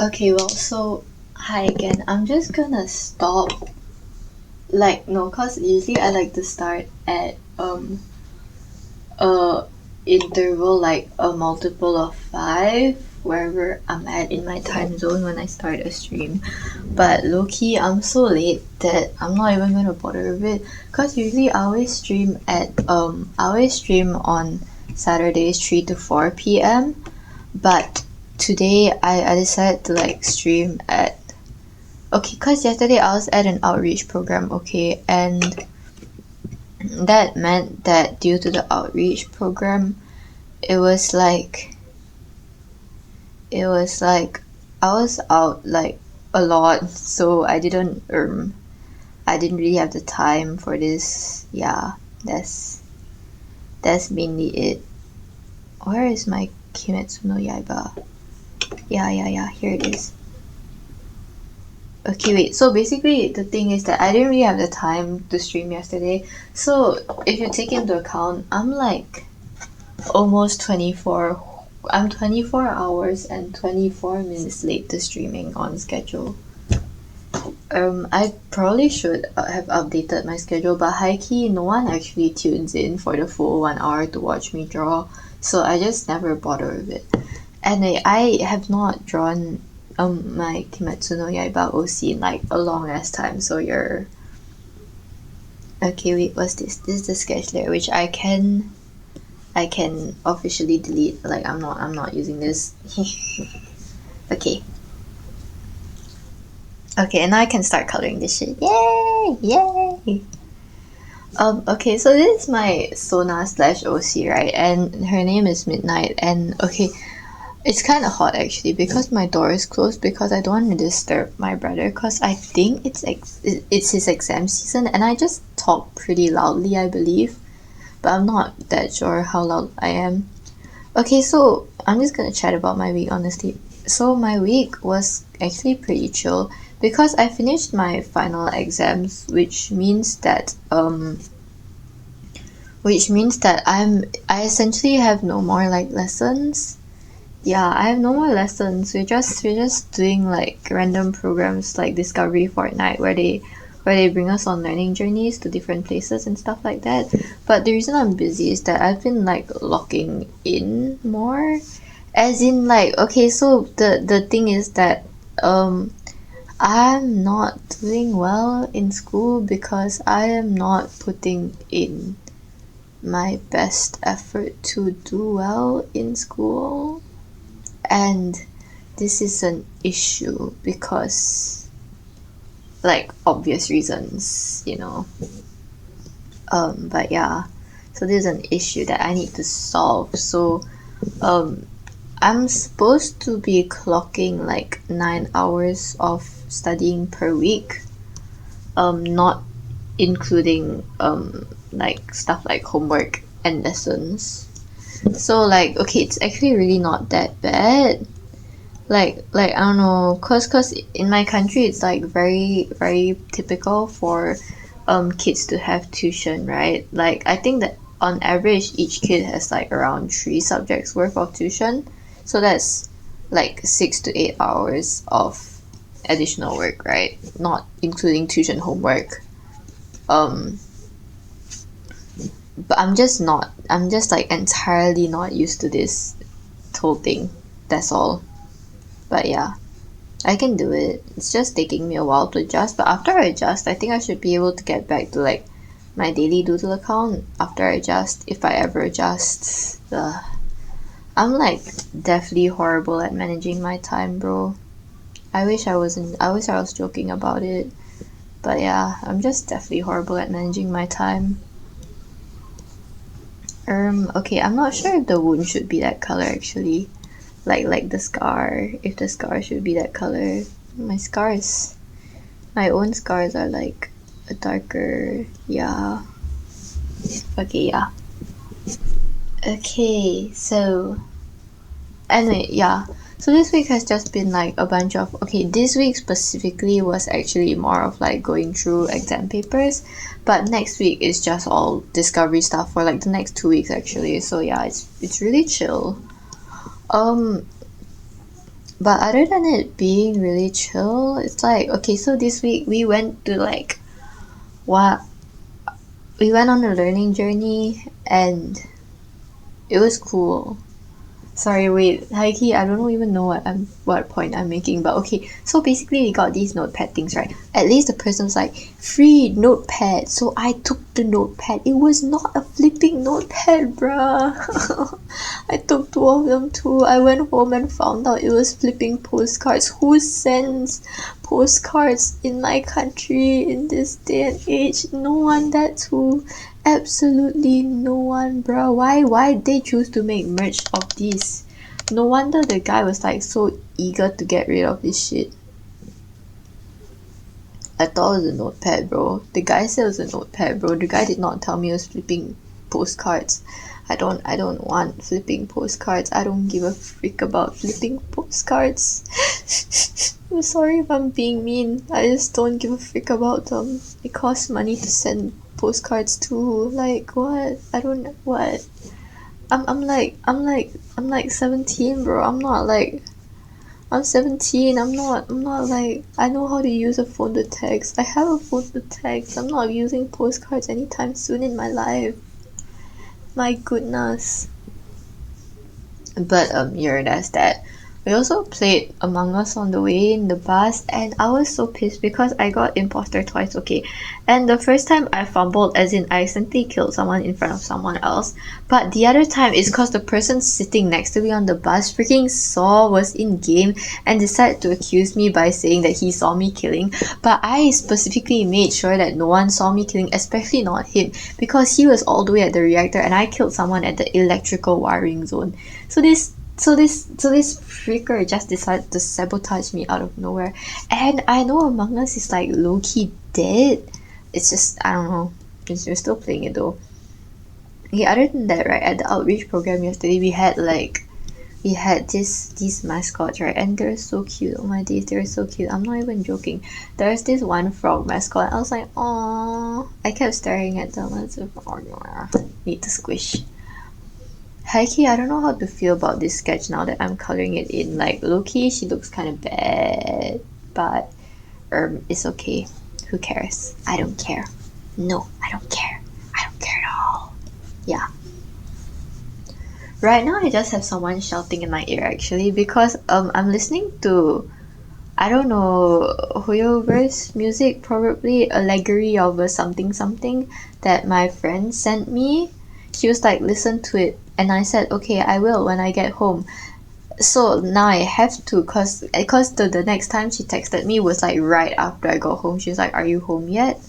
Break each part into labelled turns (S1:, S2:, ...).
S1: Okay, well, so hi again. I'm just gonna stop. Like, no, cause usually I like to start at a interval like a multiple of 5 wherever I'm at in my time zone when I start a stream. But low key, I'm so late that I'm not even gonna bother with it. Cause usually I always stream on Saturdays 3 to 4 p.m. But today I decided to like stream at okay, cause yesterday I was at an outreach program, okay, and that meant that due to the outreach program, it was like it was like I was out like a lot, so I didn't really have the time for this. Yeah, that's mainly it. Where is my Kimetsu no Yaiba? Yeah, here it is. Okay, wait. So basically, the thing is that I didn't really have the time to stream yesterday. So if you take into account, I'm like almost 24. I'm 24 hours and 24 minutes late to streaming on schedule. I probably should have updated my schedule, but highkey, no one actually tunes in for the full 1 hour to watch me draw, so I just never bother with it. And I have not drawn my Kimetsu no Yaiba OC in like a long ass time, so you're okay. Wait, what's this? This is the sketch layer, which I can officially delete. Like I'm not using this. Okay. Okay, and now I can start coloring this shit. Yay! Yay! Okay, so this is my Sona slash OC, right? And her name is Midnight. And okay, it's kind of hot actually because my door is closed because I don't want to disturb my brother because I think it's his exam season and I just talk pretty loudly, I believe, but I'm not that sure how loud I am. Okay, so I'm just gonna chat about my week honestly. So my week was actually pretty chill because I finished my final exams, which means that I essentially have no more like lessons. Yeah, I have no more lessons. We're just doing like random programs like Discovery Fortnite where they bring us on learning journeys to different places and stuff like that. But the reason I'm busy is that I've been like locking in more. As in like okay, so the thing is that um I'm not doing well in school because I am not putting in my best effort to do well in school. And this is an issue because like obvious reasons, you know. But yeah, so this is an issue that I need to solve. So um I'm supposed to be clocking like 9 hours of studying per week, not including like stuff like homework and lessons. So like okay, it's actually really not that bad. Like I don't know, cause in my country it's like very typical for kids to have tuition, right? Like I think that on average each kid has like around 3 subjects worth of tuition, so that's like 6 to 8 hours of additional work, right? Not including tuition homework. Um, but I'm just like entirely not used to this whole thing. That's all. But yeah. I can do it. It's just taking me a while to adjust, but after I adjust, I think I should be able to get back to like my daily doodle account after I adjust, if I ever adjust. I'm like definitely horrible at managing my time, bro. I wish I wasn't. I wish I was joking about it, but yeah, I'm just definitely horrible at managing my time. Okay, I'm not sure if the wound should be that color actually. Like the scar, if the scar should be that color. My own scars are like a darker, yeah. Okay, yeah. Okay, so anyway, yeah. So this week has just been like a bunch of okay, this week specifically was actually more of like going through exam papers, but next week is just all discovery stuff for like the next 2 weeks actually. So yeah, it's really chill. Um But other than it being really chill, it's like, okay, so this week we went to like, what? We went on a learning journey and it was cool. Sorry, wait, highkey, I don't even know what point I'm making, but okay. So basically, we got these notepad things, right? At least the person was like, free notepad. So I took the notepad. It was not a flipping notepad, bruh. I took two of them too. I went home and found out it was flipping postcards. Who sends postcards in my country in this day and age? No one. That's who. Absolutely no one, bro. Why they choose to make merch of this? No wonder the guy was like so eager to get rid of this shit. I thought it was a notepad, bro. The guy said it was a notepad, bro. The guy did not tell me it was flipping postcards. I don't want flipping postcards. I don't give a frick about flipping postcards. I'm sorry if I'm being mean. I just don't give a frick about them. It costs money to send postcards too. Like what? I don't what. I'm like 17, bro. I'm 17. I'm not like, I know how to use a phone to text. I have a phone to text. I'm not using postcards anytime soon in my life. My goodness. But yeah, that's that. We also played Among Us on the way in the bus, and I was so pissed because I got imposter twice, okay. And the first time I fumbled, as in I accidentally killed someone in front of someone else. But the other time is because the person sitting next to me on the bus freaking saw was in game and decided to accuse me by saying that he saw me killing. But I specifically made sure that no one saw me killing, especially not him, because he was all the way at the reactor and I killed someone at the electrical wiring zone. So this freaker just decided to sabotage me out of nowhere. And I know Among Us is like low-key dead. It's just, I don't know. We're still playing it though. Okay, other than that, right, at the outreach program yesterday, we had these mascots, right, and they're so cute. Oh my days, they're so cute. I'm not even joking. There's this one frog mascot. I was like, oh, I kept staring at them. I was like, oh, need to squish. Highkey, I don't know how to feel about this sketch now that I'm coloring it in. Like, low-key, she looks kind of bad, but it's okay. Who cares? I don't care. No, I don't care. I don't care at all. Yeah. Right now, I just have someone shouting in my ear actually because I'm listening to, I don't know, Huyoverse music, probably Allegory of a something something that my friend sent me. She was like, listen to it, and I said, okay, I will when I get home. So now I have to, cause the next time she texted me was like right after I got home. She was like, are you home yet?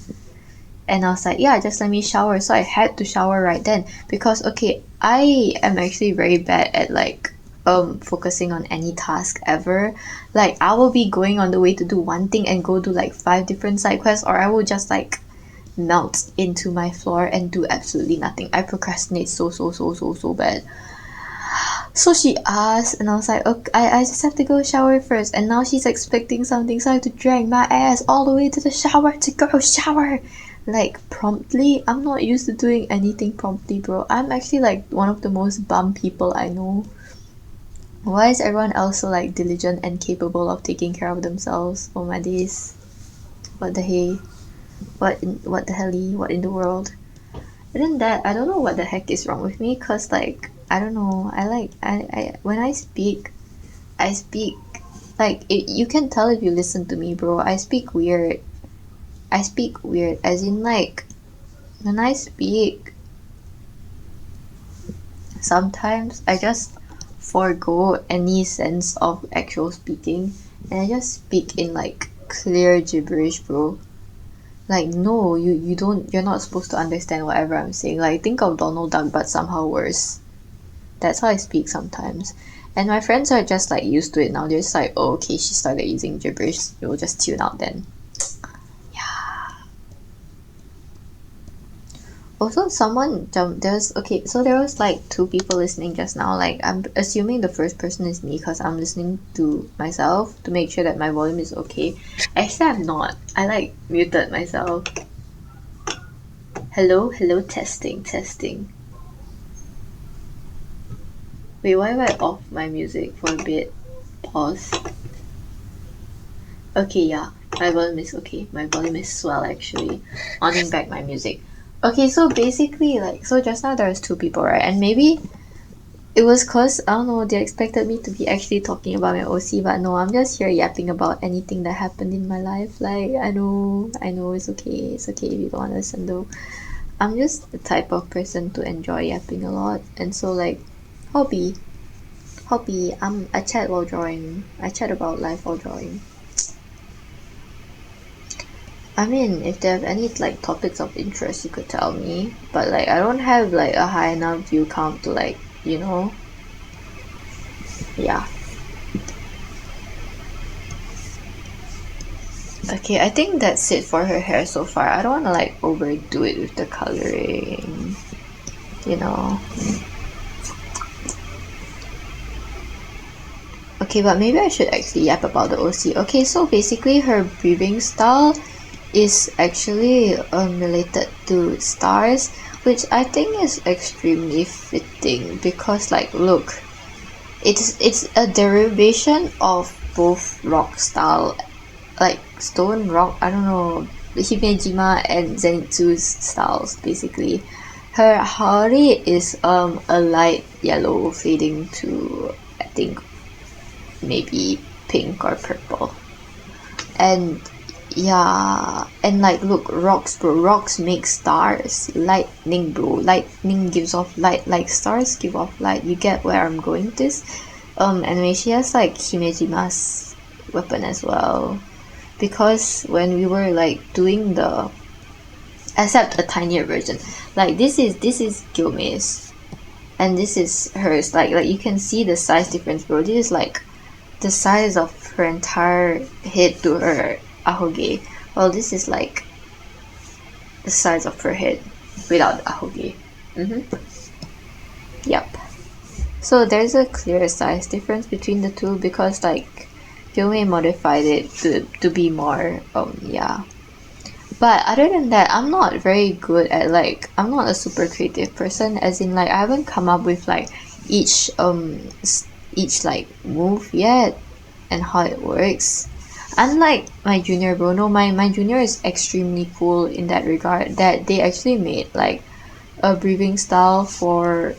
S1: And I was like, yeah, just let me shower. So I had to shower right then because, okay, I am actually very bad at like focusing on any task ever. Like I will be going on the way to do one thing and go do like 5 different side quests, or I will just like melt into my floor and do absolutely nothing. I procrastinate so bad. So she asked, and I was like, okay, I just have to go shower first. And now she's expecting something, so I have to drag my ass all the way to the shower to go shower. Like, promptly. I'm not used to doing anything promptly, bro. I'm actually like one of the most bum people I know. Why is everyone else so like diligent and capable of taking care of themselves? Oh my days. What the hey? What the helly? What in the world? Other than that, I don't know what the heck is wrong with me, cause like I don't know. I when I speak like you can tell if you listen to me, bro. I speak weird. I speak weird, as in like when I speak, sometimes I just forego any sense of actual speaking and I just speak in like clear gibberish, bro. Like no, you're not supposed to understand whatever I'm saying. Like think of Donald Duck but somehow worse. That's how I speak sometimes. And my friends are just like used to it now. They're just like, oh okay, she started using gibberish, we'll just tune out then. Also, someone jumped. There was like 2 people listening just now. Like, I'm assuming the first person is me because I'm listening to myself to make sure that my volume is okay. Actually, I'm not. I like muted myself. Hello, testing. Wait, why have I off my music for a bit? Pause. Okay, yeah. My volume is okay. My volume is swell actually. Oning back my music. Okay, so basically like so just now there was two people, right? And maybe it was cause I don't know, they expected me to be actually talking about my OC, but no, I'm just here yapping about anything that happened in my life. Like I know it's okay. It's okay if you don't want to listen though. I'm just the type of person to enjoy yapping a lot, and so like hobby. I chat while drawing. I chat about life while drawing. I mean, if there have any like topics of interest, you could tell me. But like, I don't have like a high enough view count to like, yeah. Okay, I think that's it for her hair so far. I don't want to like overdo it with the coloring, you know. Okay, but maybe I should actually yap about the OC. Okay, so basically her breathing style is actually related to stars, which I think is extremely fitting because like look, it's a derivation of both rock style, like stone rock, I don't know, Himejima and Zenitsu's styles basically. Her Hari is a light yellow fading to I think maybe pink or purple. And yeah, and like look, rocks bro, rocks make stars. Lightning bro, lightning gives off light, like stars give off light. You get where I'm going with this? Anyway, she has like Himejima's weapon as well. Because when we were like doing the, except a tinier version, like this is Gyome's and this is hers, like you can see the size difference bro. This is like the size of her entire head to her ahoge. Well, this is like the size of her head without the ahoge. Yep. So there's a clear size difference between the two because like Gyome modified it to be more yeah. But other than that, I'm not very good at like, I'm not a super creative person, as in like I haven't come up with like each like move yet and how it works. Unlike my junior bro, no, my junior is extremely cool in that regard that they actually made like a breathing style for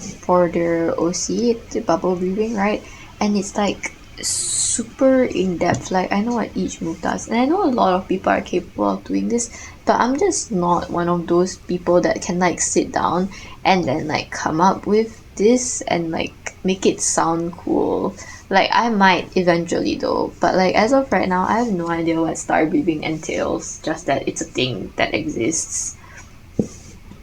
S1: their OC, the bubble breathing, right? And it's like super in depth. Like I know what each move does, and I know a lot of people are capable of doing this, but I'm just not one of those people that can like sit down and then like come up with this and like make it sound cool. Like I might eventually though, but like as of right now, I have no idea what star breathing entails. Just that it's a thing that exists.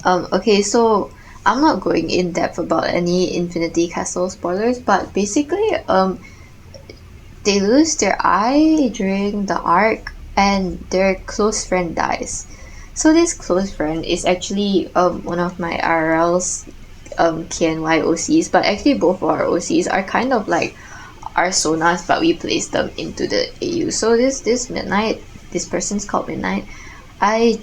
S1: Okay, so I'm not going in depth about any Infinity Castle spoilers, but basically, they lose their eye during the arc, and their close friend dies. So this close friend is actually one of my RL's KnY OCs, but actually both of our OCs are kind of like our sonas, but we place them into the AU. So this Midnight, this person's called Midnight. I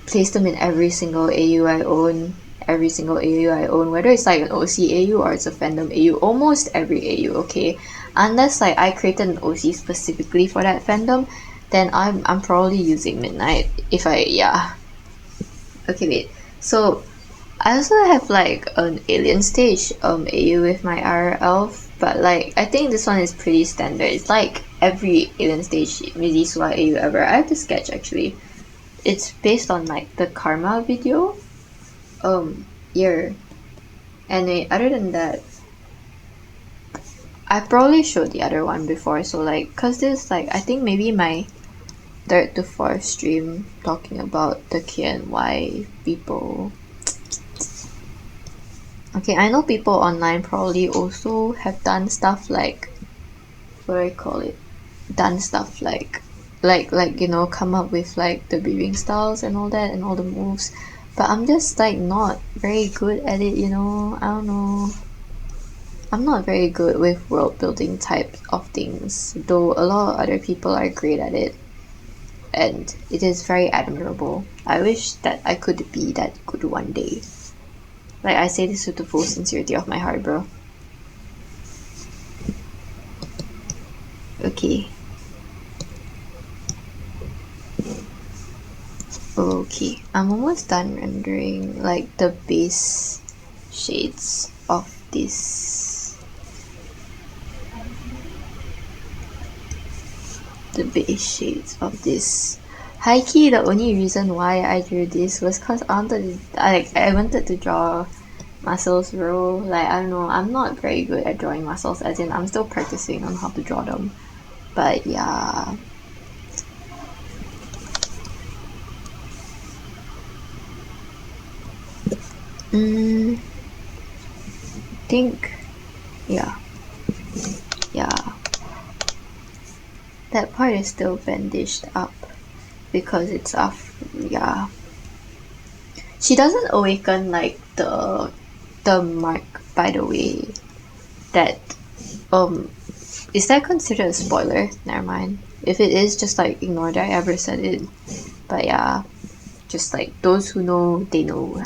S1: place them in every single AU I own. Every single AU I own, whether it's like an OC AU or it's a fandom AU, almost every AU, okay? Unless like I created an OC specifically for that fandom, then I'm probably using Midnight. If I, yeah. Okay, wait. So I also have like an alien stage AU with my R elf, but like I think this one is pretty standard. It's like every alien stage MARIYASUI AU ever. I have to sketch actually. It's based on like the Karma video. Yeah. And other than that, I probably showed the other one before. So like, cause this like I think maybe my third to fourth stream talking about the KnY people. Okay, I know people online probably also have done stuff like, what do I call it? Done stuff like come up with like the breathing styles and all that and all the moves. But I'm just like not very good at it, I don't know. I'm not very good with world building type of things, though a lot of other people are great at it. And it is very admirable. I wish that I could be that good one day. Like I say this with the full sincerity of my heart, bro. Okay. Okay, I'm almost done rendering like the base shades of this. The base shades of this. Highkey, the only reason why I drew this was because I wanted to draw muscles roll. Like, I don't know, I'm not very good at drawing muscles, as in I'm still practicing on how to draw them. But yeah. Think, yeah. Yeah. That part is still bandaged up because it's off. Yeah. She doesn't awaken like the mark, by the way. That is that considered a spoiler? Never mind. If it is, just like ignore that I ever said it. But yeah, just like those who know, they know.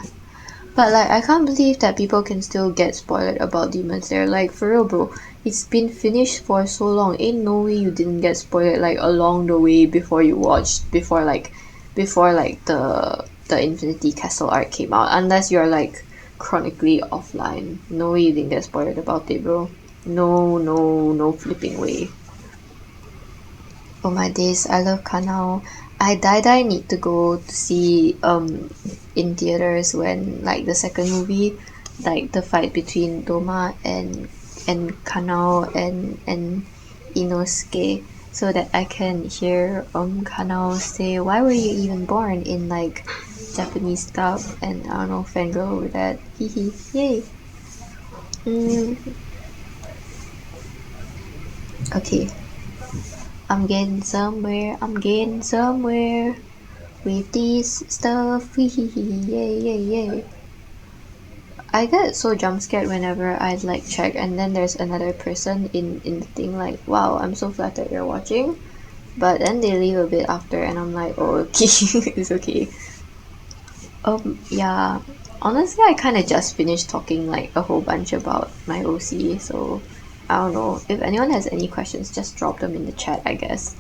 S1: But like, I can't believe that people can still get spoiled about Demon Slayer. Like, for real, bro. It's been finished for so long. Ain't no way you didn't get spoiled like along the way before you watched before like the Infinity Castle arc came out. Unless you're like chronically offline. No way you didn't get spoiled about it, bro. No flipping way. Oh my days, I love KnY. I need to go to see in theaters when like the second movie, like the fight between Doma and KnY and Inosuke, so that I can hear KnY say, why were you even born in like Japanese stuff, and I don't know, fangirl over that. Hehe, yay. Okay. I'm getting somewhere, with this stuff, yay, yay, yay. I get so jump scared whenever I like check and then there's another person in the thing like, wow, I'm so flattered you're watching. But then they leave a bit after and I'm like, oh, okay, it's okay. Yeah. Honestly, I kind of just finished talking like a whole bunch about my OC, so I don't know. If anyone has any questions, just drop them in the chat, I guess.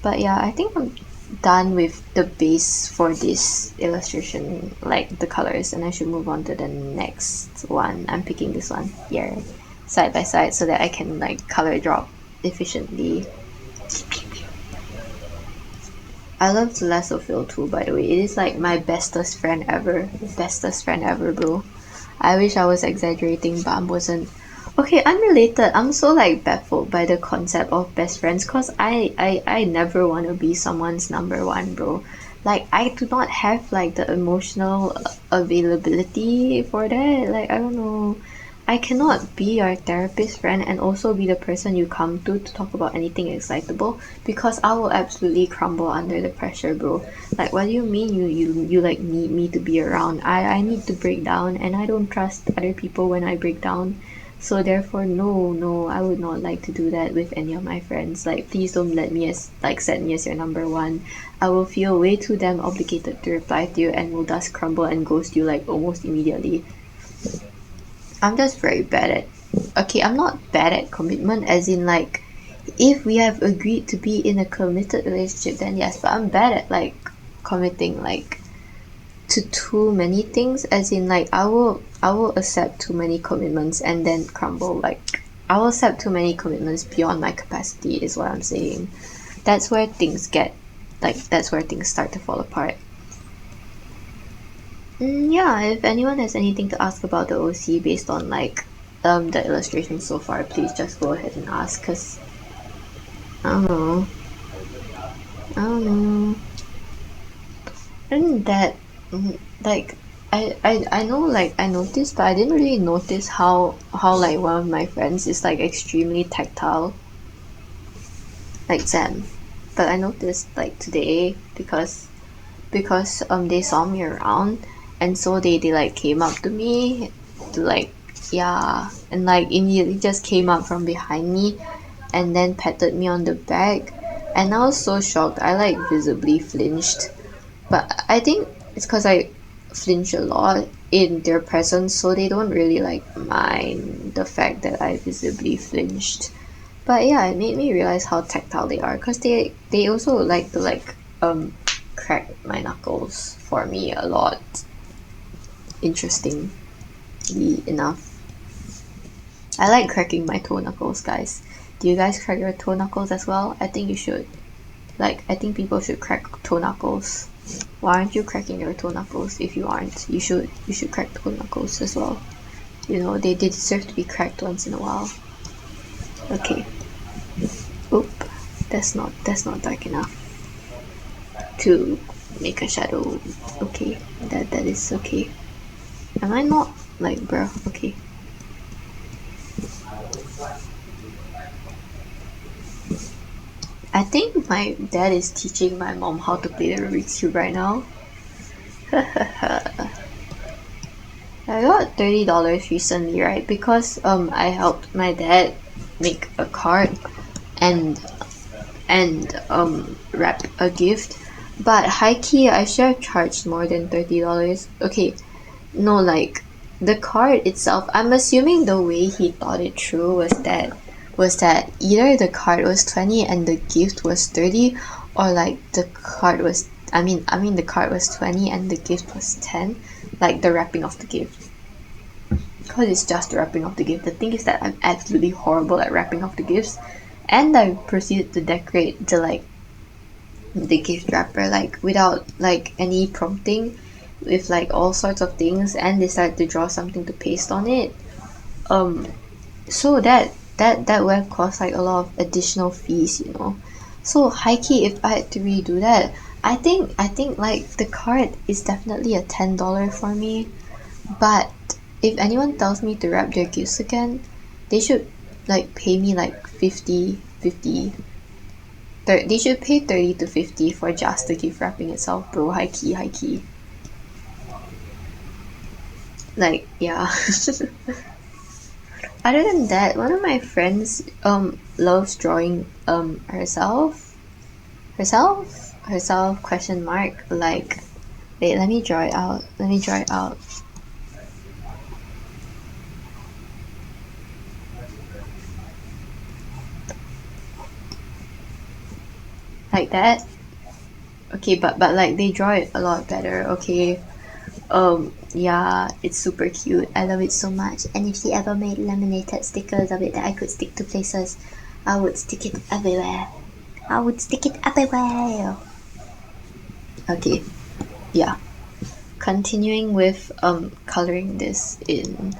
S1: But yeah, I think I'm done with the base for this illustration, like the colors, and I should move on to the next one. I'm picking this one here, side by side, so that I can like color drop efficiently. I love Lasso too, by the way. It is like my bestest friend ever. Bestest friend ever, bro. I wish I was exaggerating, but I wasn't. Okay, unrelated. I'm so like baffled by the concept of best friends because I never want to be someone's number one, bro. Like, I do not have like the emotional availability for that. Like, I don't know. I cannot be your therapist friend and also be the person you come to talk about anything excitable because I will absolutely crumble under the pressure, bro. Like, what do you mean you like need me to be around? I need to break down and I don't trust other people when I break down. So therefore, no, I would not like to do that with any of my friends. Like, please don't let me as like set me as your number one. I will feel way too damn obligated to reply to you and will thus crumble and ghost you like almost immediately. I'm just very bad at. Okay, I'm not bad at commitment, as in like, if we have agreed to be in a committed relationship, then yes. But I'm bad at like committing like to too many things, as in like I will accept too many commitments and then crumble. Like, I will accept too many commitments beyond my capacity is what I'm saying. That's where things get like that's where things start to fall apart. Yeah, if anyone has anything to ask about the OC based on like the illustrations so far, please just go ahead and ask, cause I don't know. I don't know. And that like I know, like I noticed, but I didn't really notice how like one of my friends is like extremely tactile, like Sam. But I noticed like today because they saw me around and so they like came up to me to like, yeah, and like immediately just came up from behind me and then patted me on the back, and I was so shocked. I like visibly flinched, but I think it's because I flinch a lot in their presence, so they don't really like mind the fact that I visibly flinched. But yeah, it made me realize how tactile they are, because they also like to crack my knuckles for me a lot. Interestingly enough. I like cracking my toe knuckles, guys. Do you guys crack your toe knuckles as well? I think you should. Like, I think people should crack toe knuckles. Why aren't you cracking your toe knuckles? If you aren't, you should crack toe knuckles as well. You know, they deserve to be cracked once in a while. Okay. Oop. That's not dark enough to make a shadow. Okay. That is okay. Am I not? Like, bruh. Okay. I think my dad is teaching my mom how to play the Rubik's Cube right now. I got $30 recently, right? Because I helped my dad make a card and wrap a gift. But highkey, I should have charged more than $30. Okay, no, like the card itself, I'm assuming the way he thought it through was that either the card was 20 and the gift was 30, or like the card was the card was 20 and the gift was 10, like the wrapping of the gift. Because it's just the wrapping of the gift. The thing is that I'm absolutely horrible at wrapping of the gifts, and I proceeded to decorate the gift wrapper like without like any prompting, with like all sorts of things, and decided to draw something to paste on it. So that would have cost like a lot of additional fees, you know. So highkey, if I had to redo that, I think like the card is definitely a $10 for me. But if anyone tells me to wrap their gifts again, they should like pay me like 50. They should pay 30 to 50 for just the gift wrapping itself, bro. High key. Like, yeah. Other than that, one of my friends loves drawing herself question mark. Like, wait, let me draw it out. Like that. Okay, but like they draw it a lot better. Okay. Yeah, it's super cute. I love it so much. And if she ever made laminated stickers of it that I could stick to places, I would stick it everywhere. Okay, yeah. Continuing with coloring this in.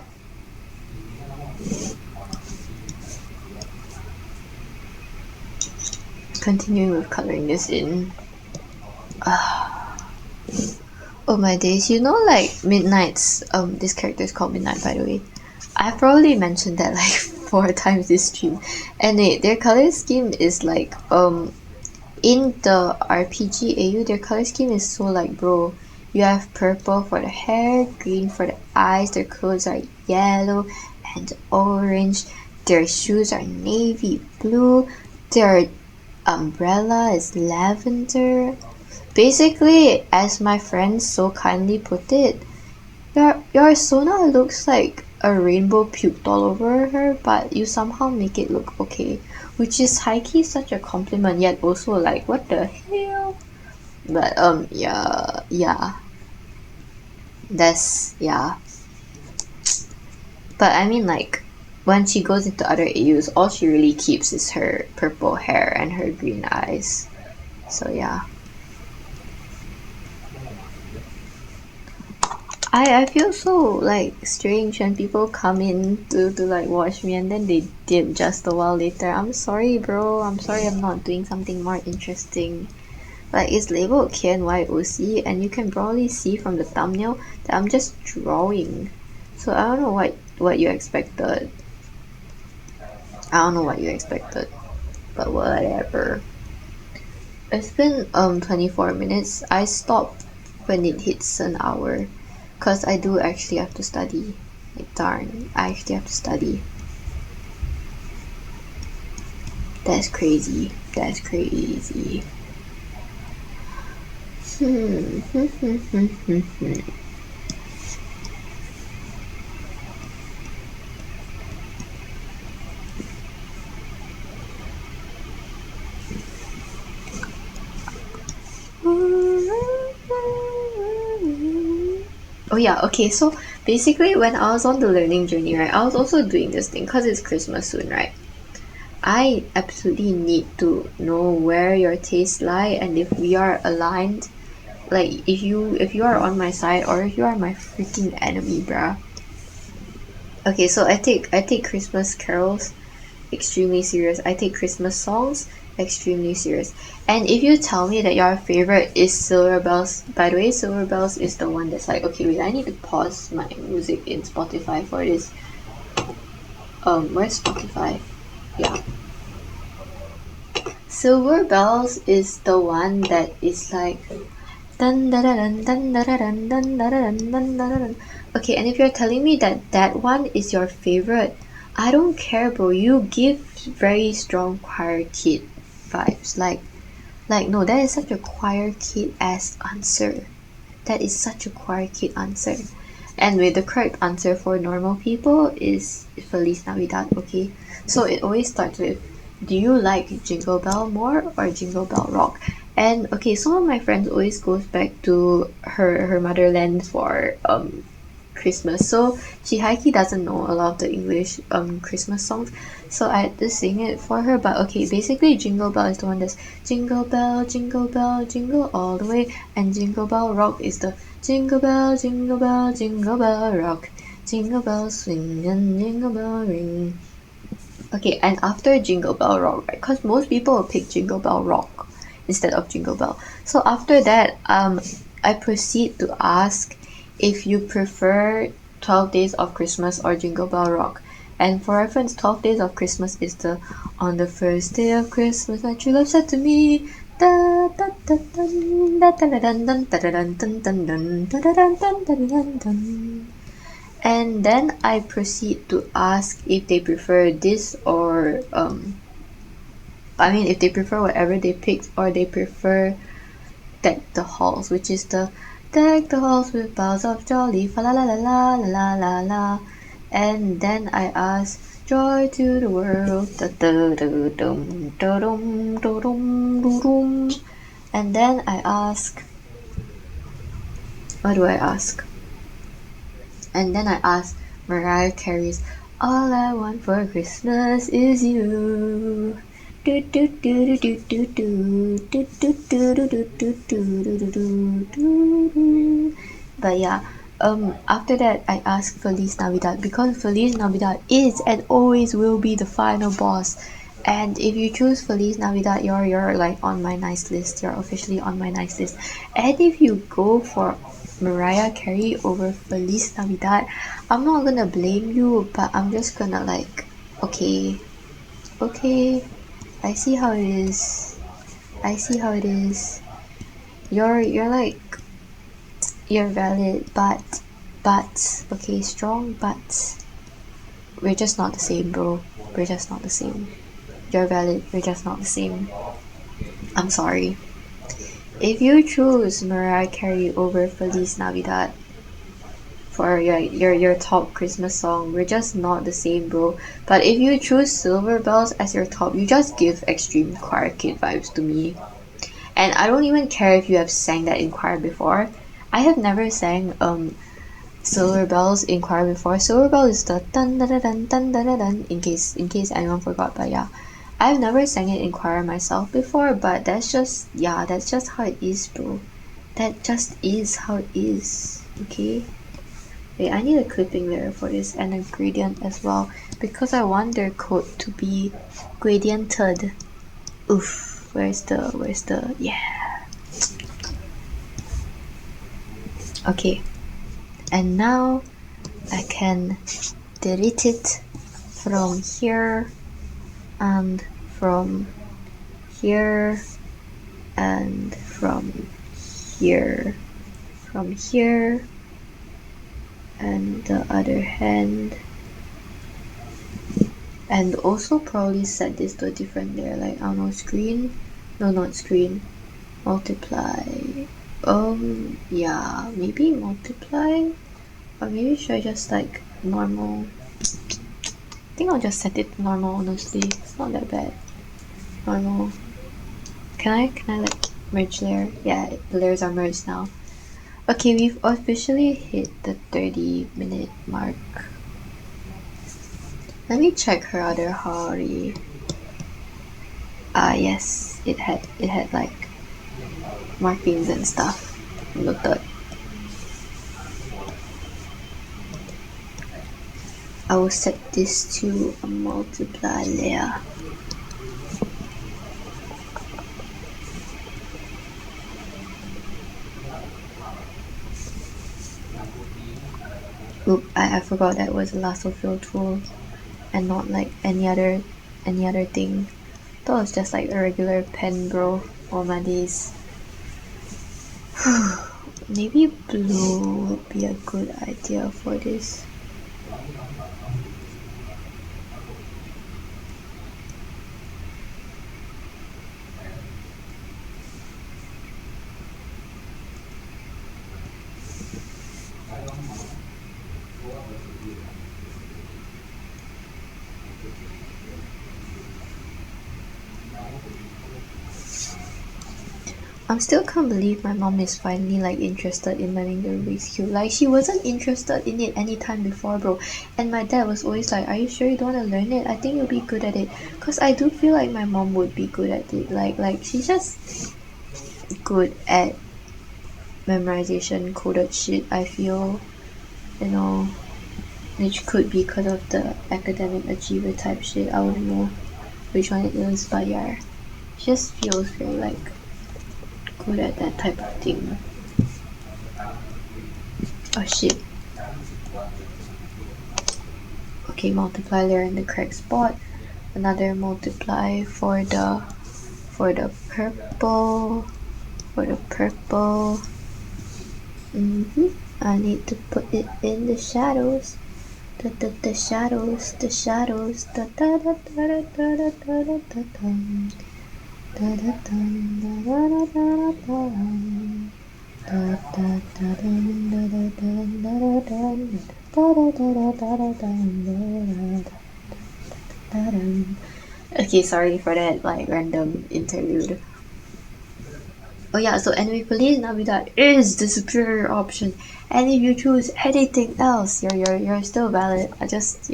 S1: Oh my days, you know, like Midnight's this character is called Midnight, by the way. I've probably mentioned that like 4 times this stream. And their color scheme is like in the RPG AU, their color scheme is so like, bro, you have purple for the hair, green for the eyes, their clothes are yellow and orange, their shoes are navy blue, their umbrella is lavender. Basically, as my friend so kindly put it, your Sona looks like a rainbow puked all over her, but you somehow make it look okay. Which is high-key such a compliment, yet also like, what the hell? But yeah. Yeah. But I mean, like, when she goes into other AUs, all she really keeps is her purple hair and her green eyes. So yeah. I feel so like strange when people come in to like watch me and then they dip just a while later. I'm sorry, bro. I'm sorry I'm not doing something more interesting. Like, it's labeled KnY OC, and you can probably see from the thumbnail that I'm just drawing. So I don't know what you expected. But whatever. It's been 24 minutes. I stopped when it hits an hour. Because I do actually have to study. Like, darn, I actually have to study. That's crazy. Oh yeah, okay, so basically when I was on the learning journey, right, I was also doing this thing because it's Christmas soon, right? I absolutely need to know where your tastes lie and if we are aligned. Like if you are on my side or if you are my freaking enemy, bruh. Okay, so I take Christmas carols extremely serious. I take Christmas songs extremely serious. And if you tell me that your favorite is Silver Bells, by the way, Silver Bells is the one that's like, okay, wait, I need to pause my music in Spotify for this. Where's Spotify? Yeah. Silver Bells is the one that is like dun dun dun dun dun dun dun dun dun dun dun dun. Okay, and if you're telling me that that one is your favorite, I don't care, bro. You give very strong choir kid vibes. Like no, that is such a choir kid ass answer. That is such a choir kid answer. Anyway, the correct answer for normal people is Feliz Navidad, okay? So it always starts with, do you like Jingle Bell more or Jingle Bell Rock? And okay, some of my friends always goes back to her motherland for Christmas. So she highkey doesn't know a lot of the English Christmas songs. So I had to sing it for her. But okay, basically Jingle Bell is the one that's jingle bell, jingle all the way, and Jingle Bell Rock is the jingle bell, jingle bell rock, jingle bells swing and jingle bell ring. Okay, and after Jingle Bell Rock, right? Because most people will pick Jingle Bell Rock instead of Jingle Bell. So after that, I proceed to ask if you prefer 12 Days of Christmas or Jingle Bell Rock. And for reference, 12 Days of Christmas is the on the first day of Christmas, my true love said to me. Da da da dun da da da dun dun da da dun dun dun dun da da dun dun da da dun dun. And then I proceed to ask if they prefer this or I mean if they prefer whatever they picked or they prefer Deck the Halls, which is the Deck the halls with boughs of jolly fa la la la la la la la. And then I ask joy to the world da da da dum da dum da dum da dum. And then I ask, what do I ask? And then I asked Mariah Carey's All I Want for Christmas Is You. Do do do do do do do do do do do do do do do do. But yeah, after that I asked Feliz Navidad because Feliz Navidad is and always will be the final boss. And if you choose Feliz Navidad, you're like on my nice list. You're officially on my nice list. And if you go for Mariah Carey over Feliz Navidad, I'm not gonna blame you, but I'm just gonna like, okay, I see how it is. I see how it is. You're like, you're valid, but okay, strong, but we're just not the same, bro. We're just not the same. You're valid, we're just not the same. I'm sorry. If you choose Mariah Carey over Feliz Navidad for your top Christmas song, we're just not the same, bro. But if you choose Silver Bells as your top, you just give extreme choir kid vibes to me. And I don't even care if you have sang that in choir before. I have never sang Silver Bells in choir before. Silver Bell is the dun dun dun dun dun dun dun in case anyone forgot, but yeah. I've never sang it in choir myself before, but that's just how it is, bro. That just is how it is. Okay? Wait, I need a clipping layer for this and a gradient as well because I want their code to be gradiented. Oof, where's the yeah. Okay. And now I can delete it from here and from here and from here and the other hand, and also probably set this to a different layer, like I don't know, screen, no, not screen, multiply, yeah, maybe multiply, or maybe should I just like normal? I think I'll just set it to normal, honestly. It's not that bad. Normal. Can I like merge layer? Yeah, the layers are merged now. Okay, we've officially hit the 30-minute mark. Let me check her other Hari. Yes, it had like markings and stuff. Noted. I will set this to a multiply layer. Oop, I forgot that was a lasso fill tool and not like any other thing. That was just like a regular pen, bro. All my days. Maybe blue would be a good idea for this. I still can't believe my mom is finally like interested in learning the Rubik's Cube. Like she wasn't interested in it anytime before, bro. And my dad was always like, "Are you sure you don't want to learn it? I think you'll be good at it." Cause I do feel like my mom would be good at it. Like she's just good at memorization coded shit. I feel, you know, which could be because of the academic achiever type shit. I don't know which one it is, but yeah, she just feels very like good at that type of thing. Oh shit. Okay, multiply layer in the correct spot. Another multiply for the purple. I need to put it in the shadows. The shadows. Da da da da da da da da da da. Da da da da da da da da. Okay, sorry for that like random interlude. Oh yeah, so Enrique Navidad is the superior option, and if you choose anything else, you're still valid. I just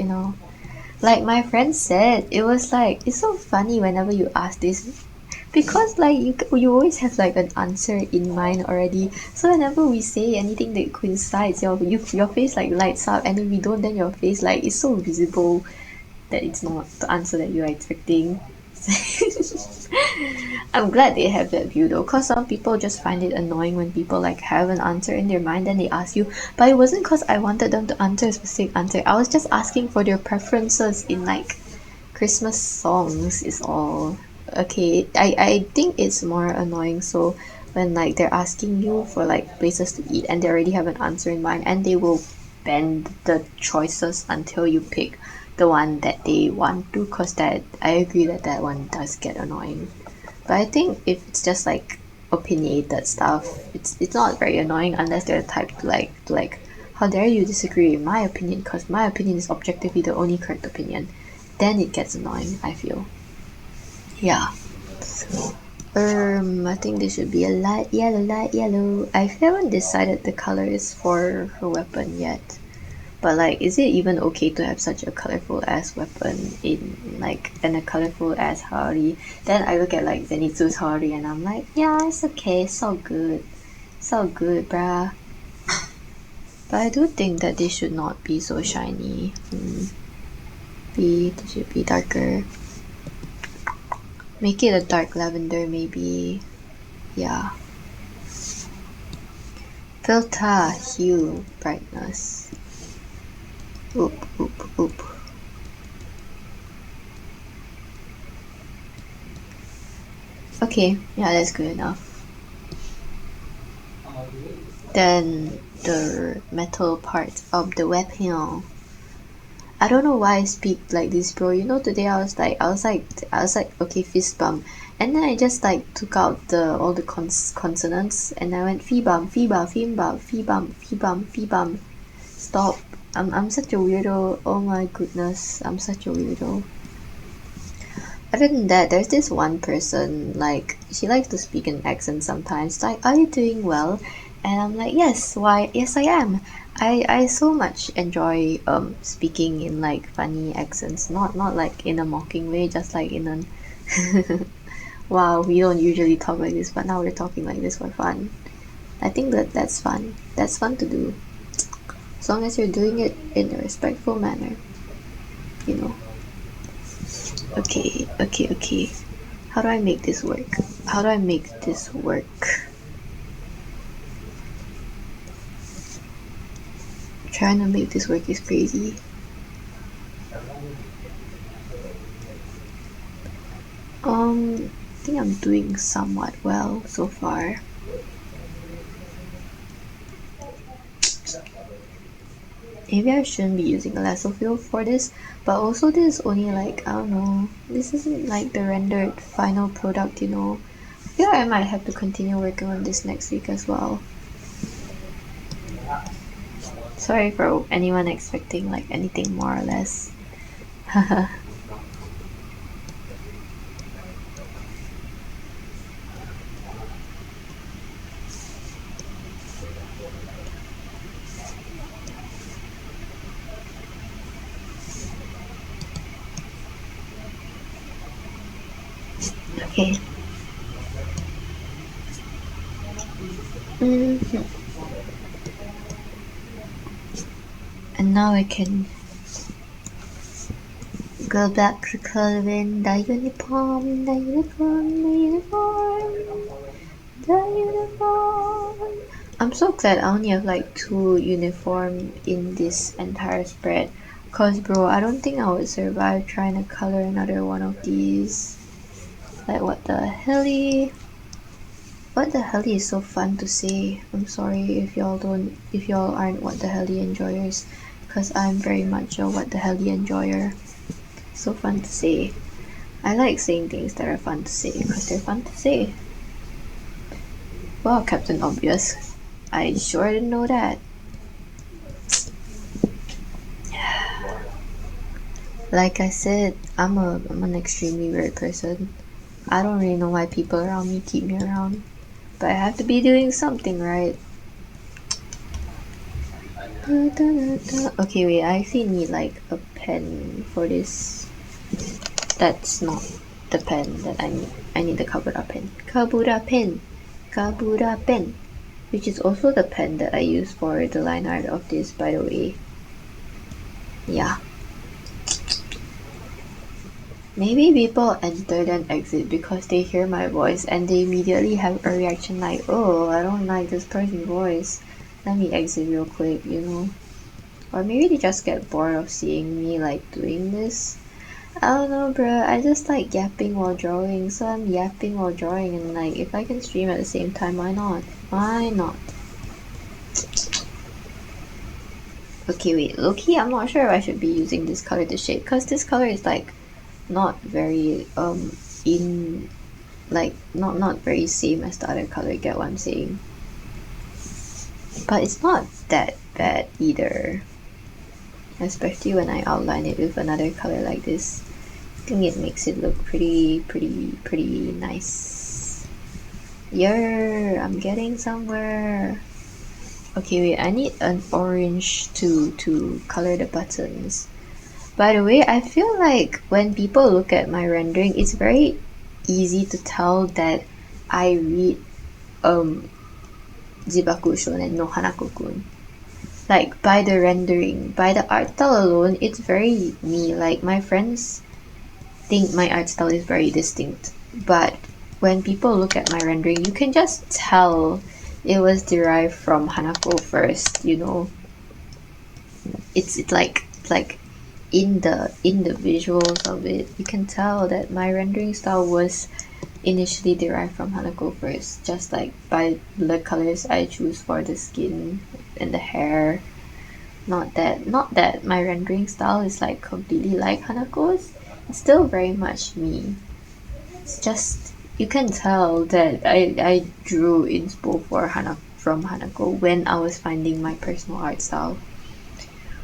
S1: like my friend said, it was like it's so funny whenever you ask this because like you always have like an answer in mind already, so whenever we say anything that coincides, your face like lights up, and if we don't, then your face like is so visible that it's not the answer that you're expecting. I'm glad they have that view though, cause some people just find it annoying when people like have an answer in their mind, then they ask you, but it wasn't cause I wanted them to answer a specific answer. I was just asking for their preferences in like Christmas songs is all. Okay, I think it's more annoying so when like they're asking you for like places to eat and they already have an answer in mind, and they will bend the choices until you pick the one that they want to, cause that I agree that one does get annoying. But I think if it's just like opinionated stuff, it's not very annoying unless they're the type to like how dare you disagree with my opinion, cause my opinion is objectively the only correct opinion. Then it gets annoying, I feel. Yeah. I think this should be a light yellow. I haven't decided the colors for her weapon yet. But like, is it even okay to have such a colorful ass weapon in like and a colorful ass Hari? Then I look at like Zenitsu's Hari and I'm like, yeah, it's okay, it's all good. It's all good, bruh. But I do think that this should not be so shiny. This should be darker. Make it a dark lavender maybe. Yeah. Filter, hue, brightness. Oop. Okay, yeah, that's good enough. Then the metal part of the weapon. I don't know why I speak like this, bro. Today I was like, okay, fist bump, and then I just like took out all the consonants, and I went fee bump, fee bump, fee bump, fee bump, fee bump, fee bump. Stop. I'm such a weirdo. Oh my goodness, I'm such a weirdo. Other than that, there's this one person, like, she likes to speak in accents sometimes, like, are you doing well? And I'm like, yes, why? Yes, I am. I so much enjoy speaking in like funny accents, not like in a mocking way, just like in an wow, we don't usually talk like this, but now we're talking like this for fun. I think that's fun. That's fun to do, as long as you're doing it in a respectful manner, you know. Okay, okay, okay. How do I make this work? How do I make this work? Trying to make this work is crazy. I think I'm doing somewhat well so far. Maybe I shouldn't be using a lasso fill for this, but also this is only like, I don't know, this isn't like the rendered final product, you know. I feel like I might have to continue working on this next week as well. Sorry for anyone expecting like anything more or less. Okay. And now I can go back to coloring the uniform, the uniform, the uniform, the uniform. I'm so glad I only have like 2 uniform in this entire spread. Cause bro, I don't think I would survive trying to color another one of these. Like what the helly? What the helly is so fun to say. I'm sorry if y'all aren't what the helly enjoyers. Cause I'm very much a what the helly enjoyer. So fun to say. I like saying things that are fun to say because they're fun to say. Wow, Captain Obvious. I sure didn't know that. Like I said, I'm an extremely weird person. I don't really know why people around me keep me around. But I have to be doing something, right? Okay, wait, I actually need like a pen for this. That's not the pen that I need. I need the Kabura pen. Kabura pen! Kabura pen! Which is also the pen that I use for the line art of this, by the way. Yeah. Maybe people enter then exit because they hear my voice and they immediately have a reaction like, oh, I don't like this person's voice. Let me exit real quick, you know? Or maybe they just get bored of seeing me like doing this. I don't know, bruh. I just like yapping while drawing, so I'm yapping while drawing, and like if I can stream at the same time, why not? Why not? Okay, wait. Low-key, I'm not sure if I should be using this color to shade, because this color is like not very in like not very same as the other color. Get what I'm saying? But it's not that bad either. Especially when I outline it with another color like this. I think it makes it look pretty nice. Yeah, I'm getting somewhere. Okay, wait, I need an orange to color the buttons. By the way, I feel like when people look at my rendering, it's very easy to tell that I read Zibaku Shonen no Hanako-kun. Like by the rendering, by the art style alone, it's very me. Like my friends think my art style is very distinct, but when people look at my rendering, you can just tell it was derived from Hanako first. You know, it's like in the visuals of it, you can tell that my rendering style was initially derived from Hanako first, just like by the colors I choose for the skin and the hair. Not that my rendering style is like completely like Hanako's. It's still very much me. It's just you can tell that I drew inspo from Hanako when I was finding my personal art style.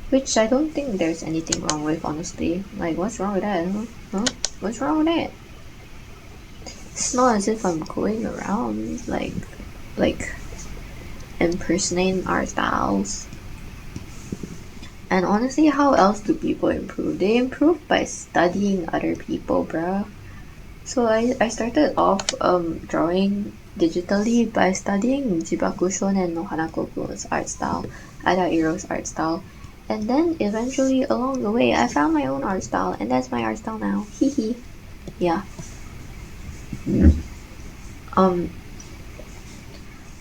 S1: Which I don't think there's anything wrong with, honestly. Like, what's wrong with that? Huh? What's wrong with that? It's not as if I'm going around like impersonating art styles. And honestly, how else do people improve? They improve by studying other people, bruh. So I started off drawing digitally by studying Jibaku Shonen no Hanakoku's art style, Ada Iro's art style. And then eventually along the way I found my own art style, and that's my art style now. Hee. Yeah.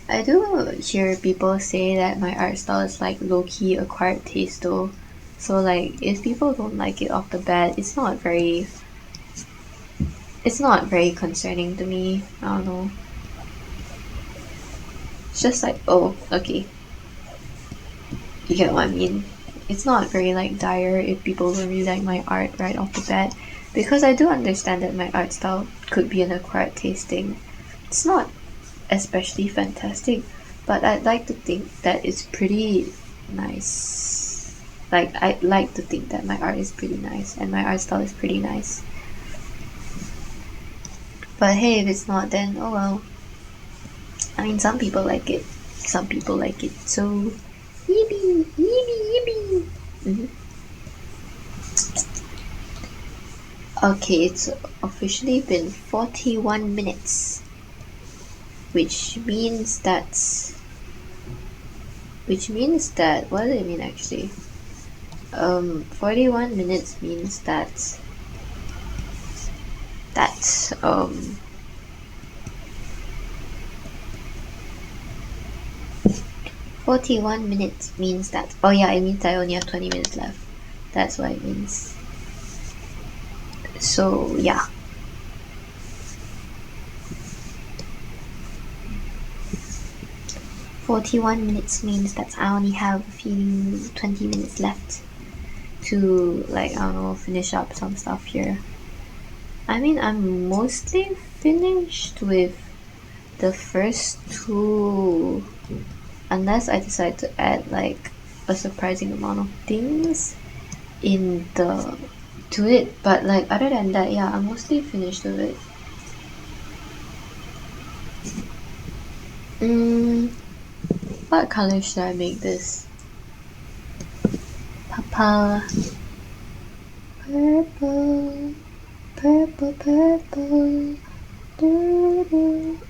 S1: I do hear people say that my art style is like low-key acquired taste though. So like if people don't like it off the bat, it's not very concerning to me. I don't know. It's just like, oh, okay. You get what I mean? It's not very like dire if people don't really like my art right off the bat, because I do understand that my art style could be an acquired taste thing. It's not especially fantastic, but I'd like to think that it's pretty nice. Like, I'd like to think that my art is pretty nice and my art style is pretty nice. But hey, if it's not, then oh well. I mean, some people like it. Some people like it. So, yippee. Mm-hmm. Okay, it's officially been 41 minutes. Which means that, what does it mean actually? 41 minutes means that 41 minutes means that, oh yeah, it means I only have 20 minutes left. That's what it means. So yeah. $41 means that I only have a few 20 minutes left to, like, I don't know, finish up some stuff here. I mean, I'm mostly finished with the first two, unless I decide to add like a surprising amount of things to it, but like other than that, yeah, I'm mostly finished with it. What color should I make this? Purple.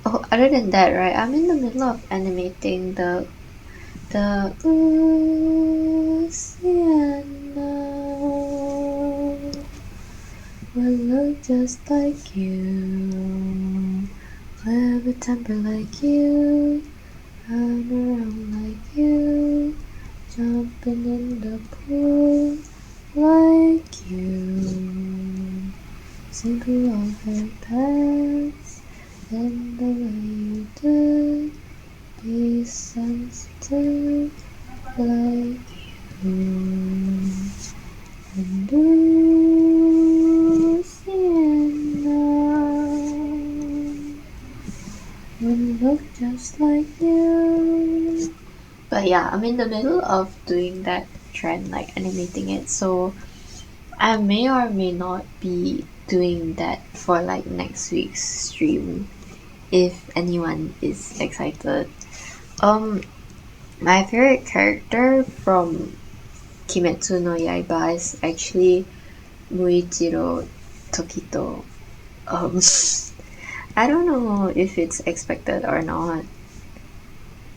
S1: Oh, other than that, right, I'm in the middle of animating the ocean will look just like you, have a temper like you, run around like you, jumping in the pool like you, sing through all her paths, and the way you do, be sensitive like you, and Luciana will look just like you. But yeah, I'm in the middle of doing that trend, like animating it, so I may or may not be doing that for like next week's stream if anyone is excited. My favorite character from Kimetsu no Yaiba is actually Muichiro Tokito. I don't know if it's expected or not,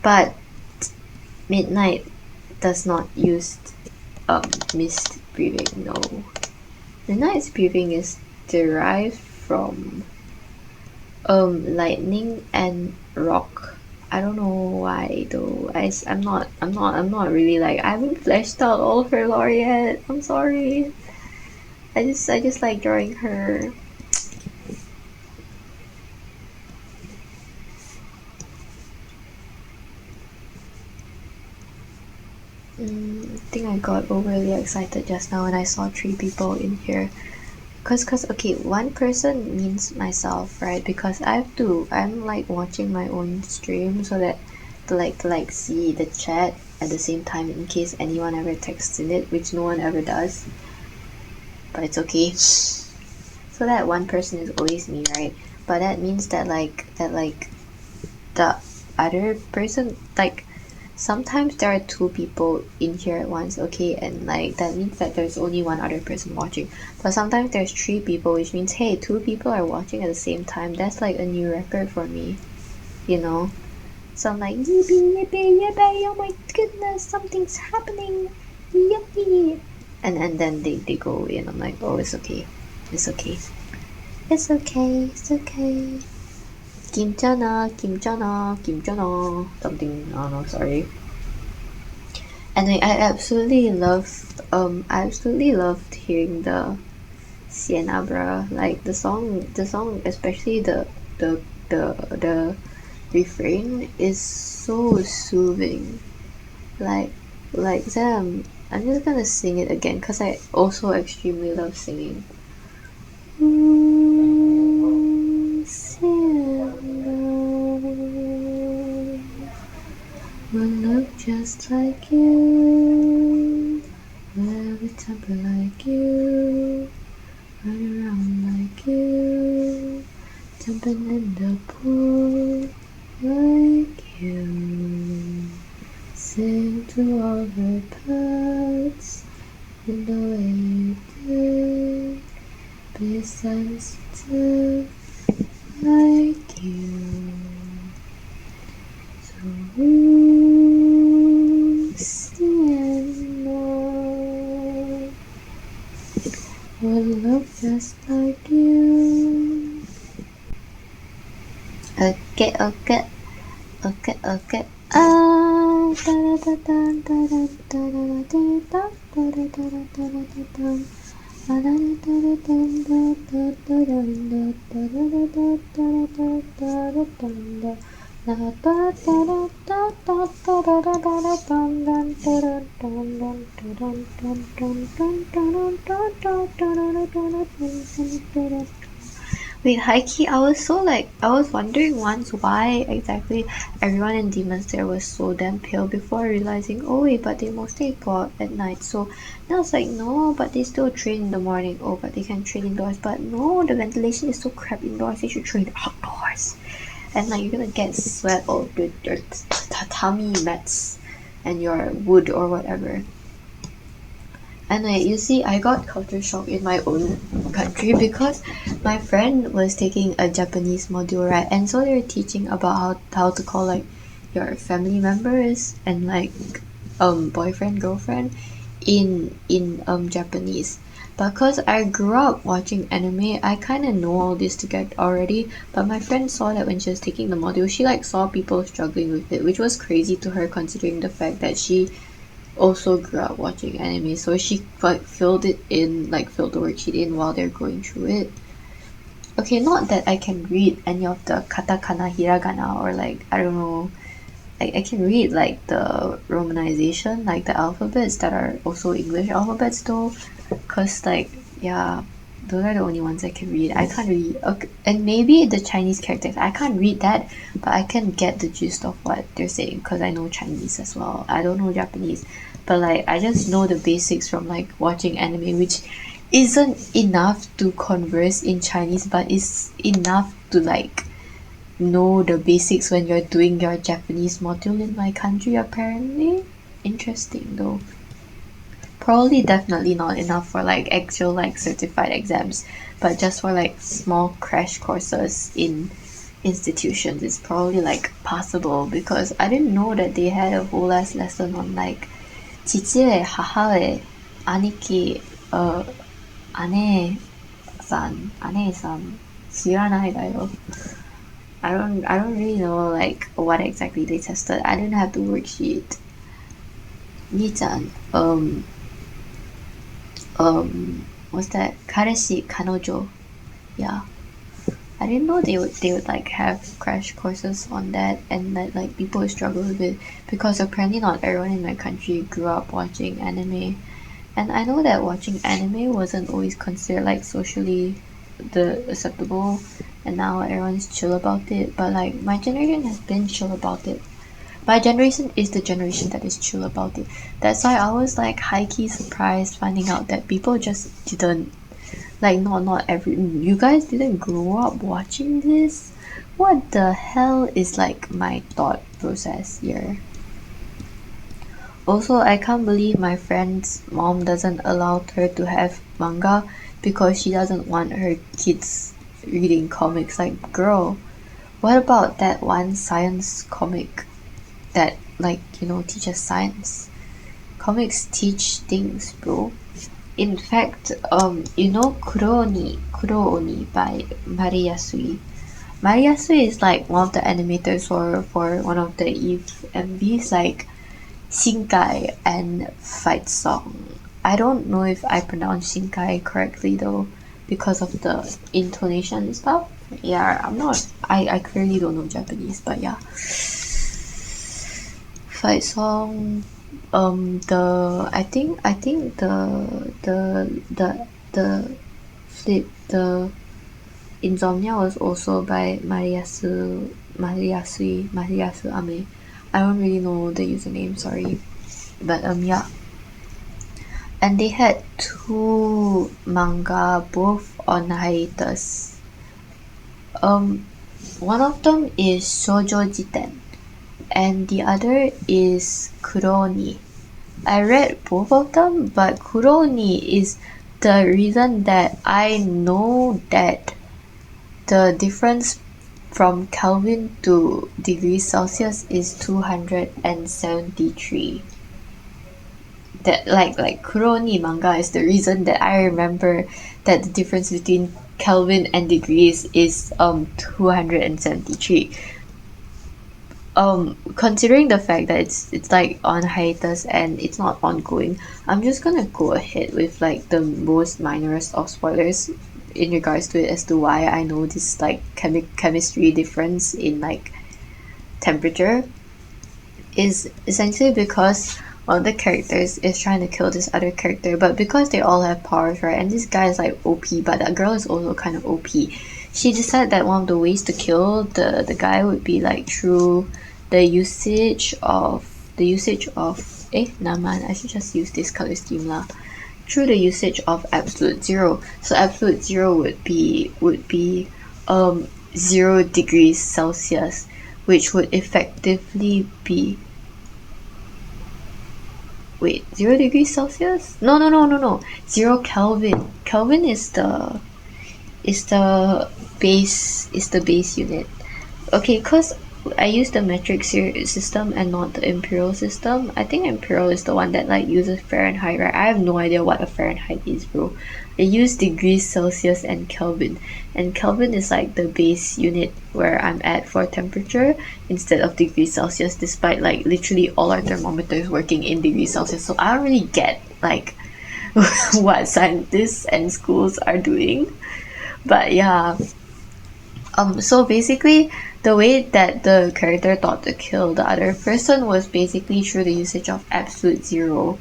S1: but Midnight does not use mist breathing. No, Midnight's breathing is derived from lightning and rock. I don't know why though. I'm not really like, I haven't fleshed out all of her lore yet. I'm sorry. I just like drawing her. I think I got overly excited just now when I saw 3 people in here. Cause okay, one person means myself, right? Because I'm like watching my own stream so that to like see the chat at the same time in case anyone ever texts in it, which no one ever does. But it's okay. So that one person is always me, right? But that means that the other person, like, sometimes there are two people in here at once, okay, and like that means that there's only one other person watching. But sometimes there's three people, which means hey, two people are watching at the same time. That's like a new record for me, you know. So I'm like, yippee, yippee, yippee, oh my goodness, something's happening, yippee. And then they go away, and I'm like, oh, it's okay, it's okay, it's okay, it's okay. Kimchana, kimchana, kimchana, something, I don't know, sorry. And I absolutely loved hearing the Sienna Bra, like the song, especially the refrain is so soothing. Like Sam, I'm just gonna sing it again because I also extremely love singing. Ooh, Sienna will look just like you, have a temper like you, run around like you, jumping in the pool like you, sing to all her parts in the way you do, be sensitive like you. So Sienna will look just like you. Okay. Wait, highkey, I was wondering once why exactly everyone in Demon Slayer was so damn pale before realizing, oh wait, but they mostly go out at night. So then I was like, no, but they still train in the morning. Oh, but they can train indoors. But no, the ventilation is so crap indoors. They should train outdoors. And like you're gonna get sweat all over your tatami mats and your wood or whatever. And you see, I got culture shock in my own country because my friend was taking a Japanese module, right? And so they were teaching about how to call like your family members and like boyfriend, girlfriend in Japanese. Because I grew up watching anime, I kind of know all this to get already. But my friend saw that when she was taking the module, she like saw people struggling with it, which was crazy to her considering the fact that she also grew up watching anime, so she like filled the worksheet in while they're going through it. Okay, not that I can read any of the katakana, hiragana, or like I don't know, I can read like the romanization, like the alphabets that are also English alphabets though, cause like yeah, those are the only ones I can read. I can't read, okay, and maybe the Chinese characters. I can't read that, but I can get the gist of what they're saying because I know Chinese as well. I don't know Japanese, but like I just know the basics from like watching anime, which isn't enough to converse in Chinese, but is enough to like know the basics when you're doing your Japanese module in my country apparently. Interesting though. Probably definitely not enough for like actual like certified exams, but just for like small crash courses in institutions it's probably like possible because I didn't know that they had a whole ass lesson on like 父へ母へ兄貴姉さん知らないだよ I don't really know like what exactly they tested. I didn't have the worksheet. 兄ちゃん what's that? 彼氏彼女 yeah. I didn't know they would like have crash courses on that and that like people would struggle with it because apparently not everyone in my country grew up watching anime. And I know that watching anime wasn't always considered like socially the acceptable and now everyone's chill about it, but like my generation has been chill about it. My generation is the generation that is chill about it. That's why I was like high-key surprised finding out that people just didn't like not every you guys didn't grow up watching this. What the hell is like my thought process here? Also, I can't believe my friend's mom doesn't allow her to have manga because she doesn't want her kids reading comics. Like, girl, what about that one science comic that, like, teaches science? Comics teach things, bro. In fact, KnY OC by MARIYASUI. MARIYASUI is like one of the animators for one of the Eve MVs, like Shinkai and Fight Song. I don't know if I pronounced Shinkai correctly though, because of the intonation and stuff. Yeah, I'm not. I clearly don't know Japanese, but yeah. Fight Song. I think the Insomnia was also by Mariyasu Ame. I don't really know the username, sorry. But yeah. And they had 2 manga, both on hiatus. One of them is Shoujo Jiten, and the other is KnY. I read both of them, but KnY is the reason that I know that the difference from Kelvin to degrees Celsius is 273. That like KnY manga is the reason that I remember that the difference between Kelvin and degrees is 273. Considering the fact that it's like on hiatus and it's not ongoing, I'm just gonna go ahead with like the most minorest of spoilers in regards to it as to why I know this like chemistry difference in like temperature is essentially because one of the characters is trying to kill this other character, but because they all have powers, right, and this guy is like OP, but that girl is also kind of OP, she decided that one of the ways to kill the guy would be like through the usage of naman, I should just use this color scheme lah. Through the usage of absolute zero. So absolute zero would be 0 degrees Celsius, which would effectively be 0 degrees Celsius? No. 0 Kelvin. Kelvin is the base unit. Okay, cause I use the metric system and not the imperial system. I think imperial is the one that like uses Fahrenheit, right? I have no idea what a Fahrenheit is, bro. I use degrees Celsius and Kelvin, and Kelvin is like the base unit where I'm at for temperature instead of degrees Celsius, despite like literally all our thermometers working in degrees Celsius. So I don't really get like what scientists and schools are doing, but yeah. So basically, the way that the character thought to kill the other person was basically through the usage of absolute zero,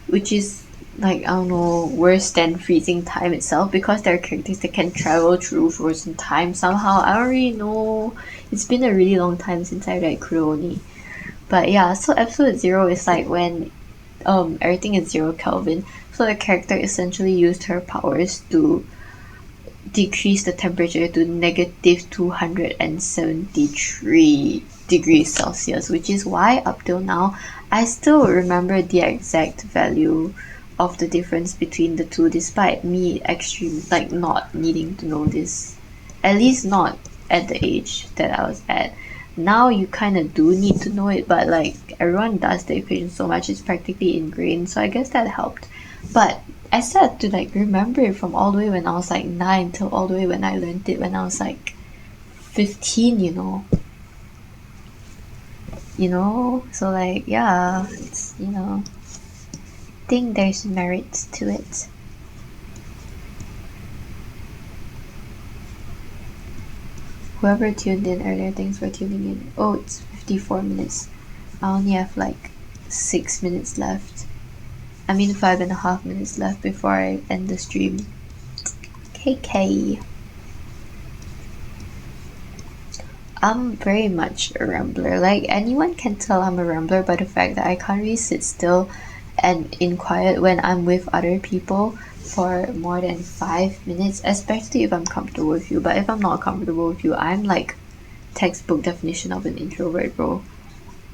S1: which is like, I don't know, worse than freezing time itself, because there are characters that can travel through frozen time somehow. I don't really know. It's been a really long time since I read KnY. But yeah, so absolute zero is like when everything is 0 Kelvin. So the character essentially used her powers to decrease the temperature to negative 273 degrees Celsius, which is why up till now I still remember the exact value of the difference between the two, despite me not needing to know this, at least not at the age that I was at. Now you kind of do need to know it, but like everyone does the equation so much, it's practically ingrained, so I guess that helped. But I still had to like remember it from all the way when I was like 9 till all the way when I learned it when I was like 15, so like, yeah, it's, I think there's merit to it. Whoever tuned in earlier, thanks for tuning in. Oh, it's 54 minutes. I only have like 6 minutes left. 5.5 minutes left before I end the stream. KK. I'm very much a rambler. Like, anyone can tell I'm a rambler by the fact that I can't really sit still and in quiet when I'm with other people for more than 5 minutes, especially if I'm comfortable with you. But if I'm not comfortable with you, I'm like textbook definition of an introvert, bro.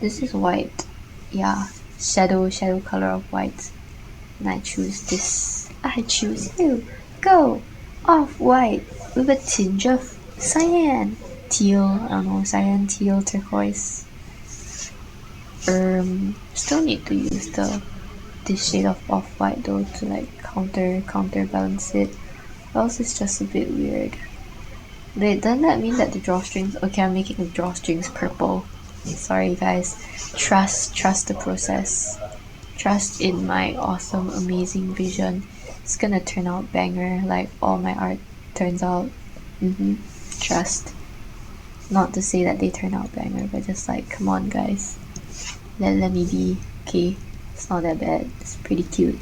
S1: This is white. Yeah, shadow color of white. And I choose this. I choose you. Go! Off white with a tinge of cyan. Teal, I don't know, cyan, teal, turquoise. Still need to use this shade of off-white though to like counterbalance it. Or else it's just a bit weird. Wait, doesn't that mean that the drawstrings... Okay, I'm making the drawstrings purple. Sorry guys. Trust the process. Trust in my awesome, amazing vision. It's gonna turn out banger like all my art turns out. Trust. Not to say that they turn out banger, but just like, come on guys. Let me be. Okay, it's not that bad. It's pretty cute.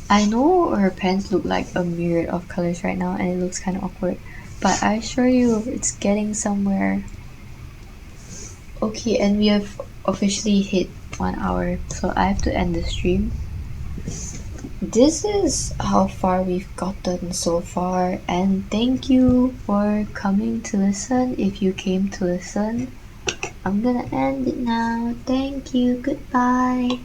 S1: I know her pants look like a myriad of colors right now and it looks kind of awkward, but I assure you it's getting somewhere. Okay, and we have officially hit 1 hour, so I have to end the stream. This is how far we've gotten so far, and thank you for coming to listen if you came to listen. I'm gonna end it now. Thank you. Goodbye.